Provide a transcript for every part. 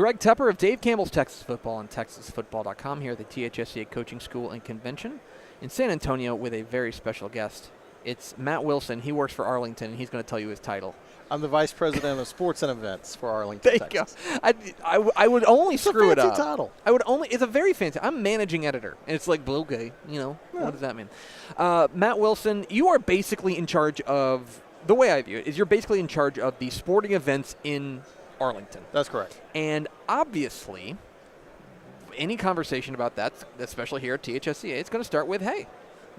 Greg Tepper of Dave Campbell's Texas Football and TexasFootball.com here at the THSCA Coaching School and Convention in San Antonio with a very special guest. It's Matt Wilson. He works for Arlington, and he's going to tell you his title. I'm the Vice President of Sports and Events for Arlington, Texas. There you go. I would only screw it up. It's a fancy title. It's a very fancy. I'm managing editor. And it's like, okay, what does that mean? Matt Wilson, you are basically in charge of, the way I view it, is you're basically in charge of the sporting events in Arlington. That's correct. And obviously, any conversation about that, especially here at THSCA, it's going to start with, hey,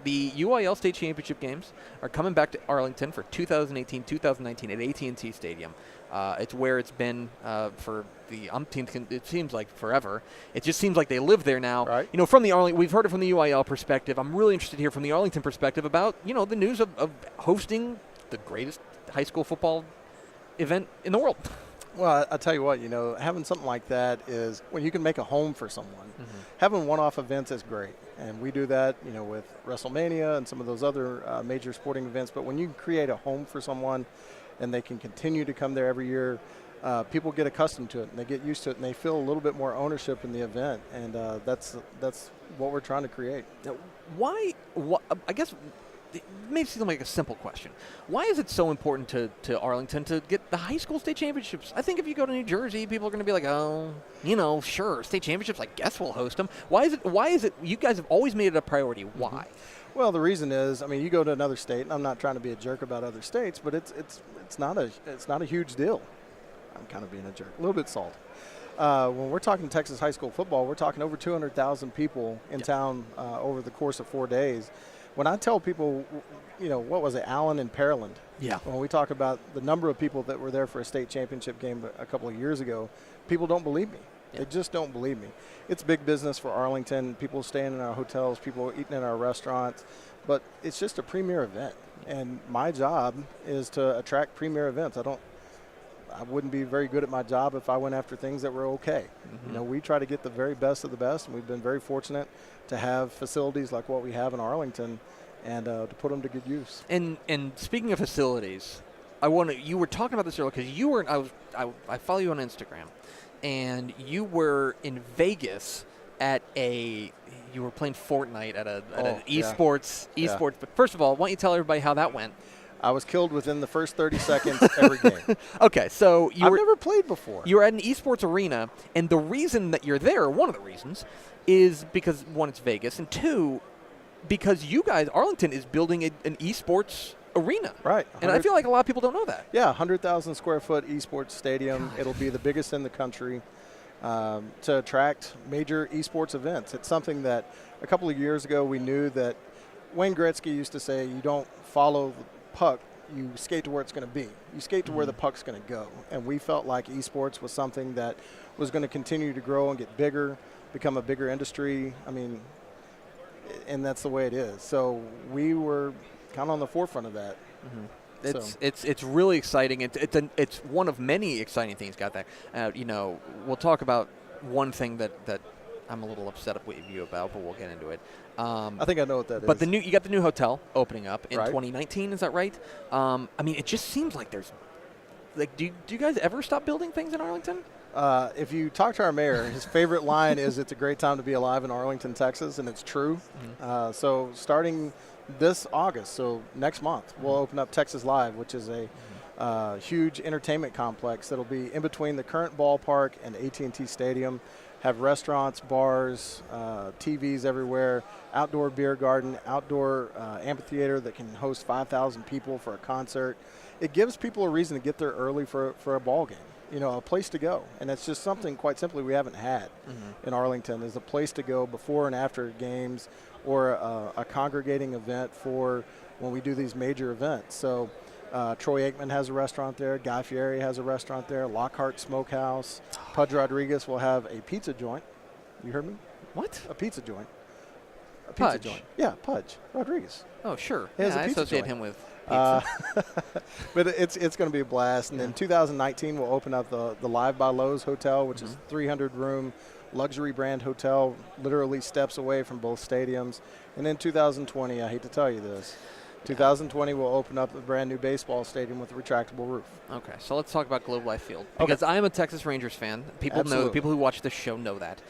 the UIL State Championship games are coming back to Arlington for 2018-2019 at AT&T Stadium. It's where it's been for the umpteenth. It seems like forever. It just seems like they live there now. Right. From the we've heard it from the UIL perspective. I'm really interested here from the Arlington perspective about the news of hosting the greatest high school football event in the world. Well, I'll tell you what, having something like that is when you can make a home for someone. Mm-hmm. Having one-off events is great. And we do that, with WrestleMania and some of those other major sporting events. But when you create a home for someone and they can continue to come there every year, people get accustomed to it and they get used to it and they feel a little bit more ownership in the event. And that's what we're trying to create. Now, why I guess it may seem like a simple question. Why is it so important to Arlington to get the high school state championships? I think if you go to New Jersey, people are going to be like, oh, sure, state championships, I guess we'll host them. Why is it you guys have always made it a priority? Why? Well, the reason is, you go to another state, and I'm not trying to be a jerk about other states, but it's not a huge deal. I'm kind of being a jerk, a little bit salty. When we're talking Texas high school football, we're talking over 200,000 people in town over the course of 4 days. When I tell people, what was it, Allen and Pearland? Yeah. When we talk about the number of people that were there for a state championship game a couple of years ago, people don't believe me. Yeah. They just don't believe me. It's big business for Arlington. People staying in our hotels, people eating in our restaurants, but it's just a premier event. And my job is to attract premier events. I wouldn't be very good at my job if I went after things that were okay. Mm-hmm. We try to get the very best of the best, and we've been very fortunate to have facilities like what we have in Arlington and to put them to good use. And speaking of facilities, you were talking about this earlier because I follow you on Instagram, and you were in Vegas you were playing Fortnite at an esports. Yeah. But first of all, why don't you tell everybody how that went? I was killed within the first 30 seconds every game. Okay, so I've never played before. You were at an esports arena, and the reason that you're there, one of the reasons, is because, one, it's Vegas, and two, because you guys, Arlington, is building an esports arena. Right. And I feel like a lot of people don't know that. Yeah, 100,000 square foot esports stadium. God. It'll be the biggest in the country to attract major esports events. It's something that a couple of years ago we knew that Wayne Gretzky used to say, you don't follow the puck, you skate to where it's going to be. You skate to where the puck's going to go. And we felt like esports was something that was going to continue to grow and get bigger, become a bigger industry. And that's the way it is. So we were kind of on the forefront of that. Mm-hmm. It's really exciting. It's one of many exciting things got there. We'll talk about one thing that I'm a little upset with you about, but we'll get into it. I think I know what that is. But you got the new hotel opening up in right. 2019, is that right? It just seems like there's do you guys ever stop building things in Arlington? If you talk to our mayor, his favorite line is, "It's a great time to be alive in Arlington, Texas," and it's true. Mm-hmm. So starting this August, so next month, we'll open up Texas Live, which is a huge entertainment complex that'll be in between the current ballpark and AT&T Stadium. Have restaurants, bars, TVs everywhere, outdoor beer garden, outdoor amphitheater that can host 5,000 people for a concert. It gives people a reason to get there early for a ball game, a place to go. And it's just something, quite simply, we haven't had in Arlington, is a place to go before and after games or a congregating event for when we do these major events. So Troy Aikman has a restaurant there. Guy Fieri has a restaurant there. Lockhart Smokehouse. Pudge Rodriguez will have a pizza joint. You heard me? What? A pizza joint. A pizza Pudge? Joint. Yeah, Pudge Rodriguez. Oh, sure. He has a I pizza associate joint. him with pizza. But it's going to be a blast. And then 2019, we'll open up the Live by Lowe's Hotel, which is 300-room luxury brand hotel, literally steps away from both stadiums. And then 2020, I hate to tell you this, 2020 will open up a brand new baseball stadium with a retractable roof. Okay, so let's talk about Globe Life Field because I am a Texas Rangers fan. People know. People who watch this show know that.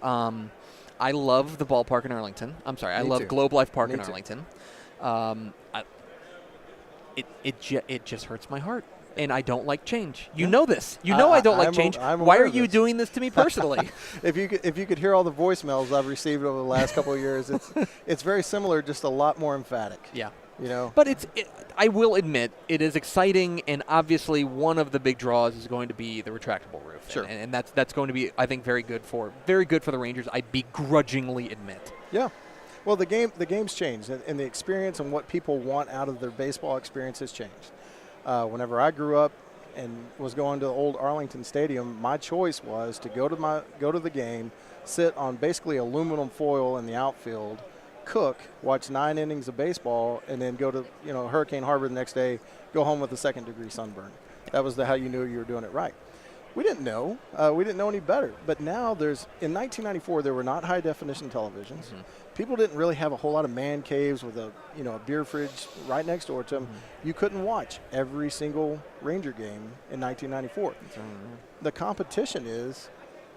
I love the ballpark in Arlington. I'm sorry, I love Globe Life Park in Arlington. It just hurts my heart. And I don't like change. You know this. You know I don't like change. Why are you doing this to me personally? If you could hear all the voicemails I've received over the last couple of years, it's very similar, just a lot more emphatic. Yeah. You know. But I will admit it is exciting, and obviously one of the big draws is going to be the retractable roof. Sure. And that's going to be, I think, very good for the Rangers. I begrudgingly admit. Yeah. Well, the game's changed, and the experience and what people want out of their baseball experience has changed. Whenever I grew up and was going to the old Arlington Stadium, my choice was to go to the game, sit on basically aluminum foil in the outfield, cook, watch 9 innings of baseball, and then go to Hurricane Harbor the next day, go home with a 2nd-degree sunburn. That was how you knew you were doing it right. We didn't know. We didn't know any better. But now in 1994, there were not high-definition televisions. Mm-hmm. People didn't really have a whole lot of man caves with a beer fridge right next door to them. Mm-hmm. You couldn't watch every single Ranger game in 1994. Mm-hmm. The competition is,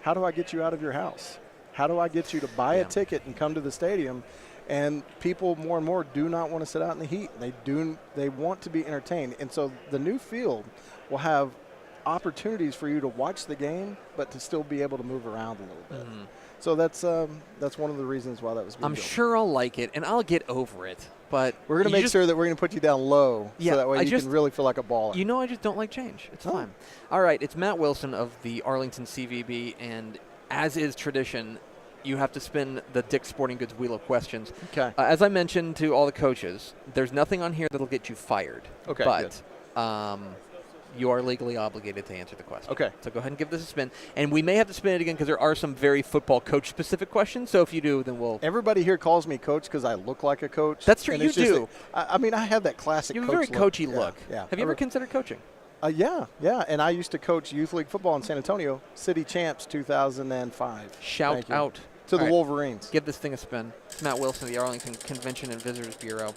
how do I get you out of your house? How do I get you to buy a ticket and come to the stadium? And people more and more do not want to sit out in the heat. They want to be entertained. And so the new field will have opportunities for you to watch the game, but to still be able to move around a little bit. Mm-hmm. So that's one of the reasons why that was being built. Sure I'll like it, and I'll get over it. But we're going to make sure that we're going to put you down low, so that way you can really feel like a baller. I just don't like change. It's fine. All right, it's Matt Wilson of the Arlington CVB, and as is tradition, you have to spin the Dick's Sporting Goods Wheel of Questions. Okay. As I mentioned to all the coaches, there's nothing on here that'll get you fired. Okay, but you are legally obligated to answer the question. Okay. So go ahead and give this a spin. And we may have to spin it again because there are some very football coach-specific questions. So if you do, then we'll... Everybody here calls me coach because I look like a coach. That's true. You do. I have that classic coach look. You have a very coachy look. Yeah. Have you ever considered coaching? Yeah. And I used to coach youth league football in San Antonio, city champs 2005. Shout out to the Wolverines. Give this thing a spin. It's Matt Wilson of the Arlington Convention and Visitors Bureau.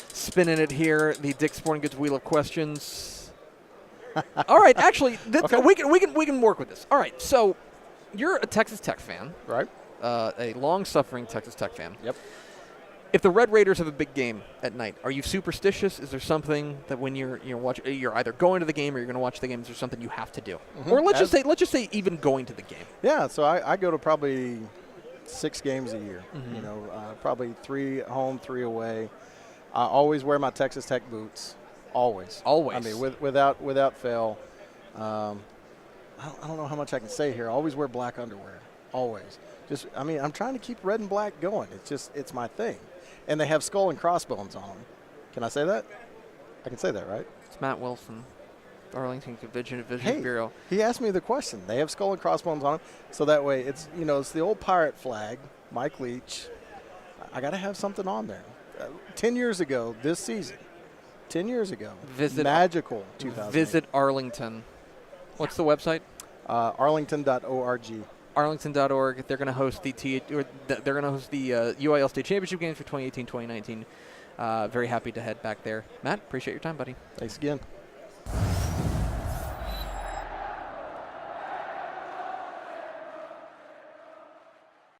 Spinning it here, the Dick's Sporting Goods Wheel of Questions. All right, actually, we can work with this. All right, so you're a Texas Tech fan, right? A long-suffering Texas Tech fan. Yep. If the Red Raiders have a big game at night, are you superstitious? Is there something that when you're either going to the game or you're going to watch the game? Is there something you have to do? Mm-hmm. Or let's just say even going to the game. Yeah, so I go to probably 6 games a year. Mm-hmm. Probably 3 at home, 3 away. I always wear my Texas Tech boots. Always. I mean, without fail. I don't know how much I can say here. I always wear black underwear. Always. I'm trying to keep red and black going. It's my thing. And they have skull and crossbones on them. Can I say that? I can say that, right? It's Matt Wilson, Arlington Convention and Visitors Bureau. He asked me the question. They have skull and crossbones on them. So that way it's the old pirate flag, Mike Leach. I got to have something on there. 10 years ago, this season. 10 years ago. Magical 2000. Visit Arlington. What's the website? Arlington.org. Arlington.org. They're going to host the UIL State Championship games for 2018-2019. Very happy to head back there. Matt, appreciate your time, buddy. Thanks again.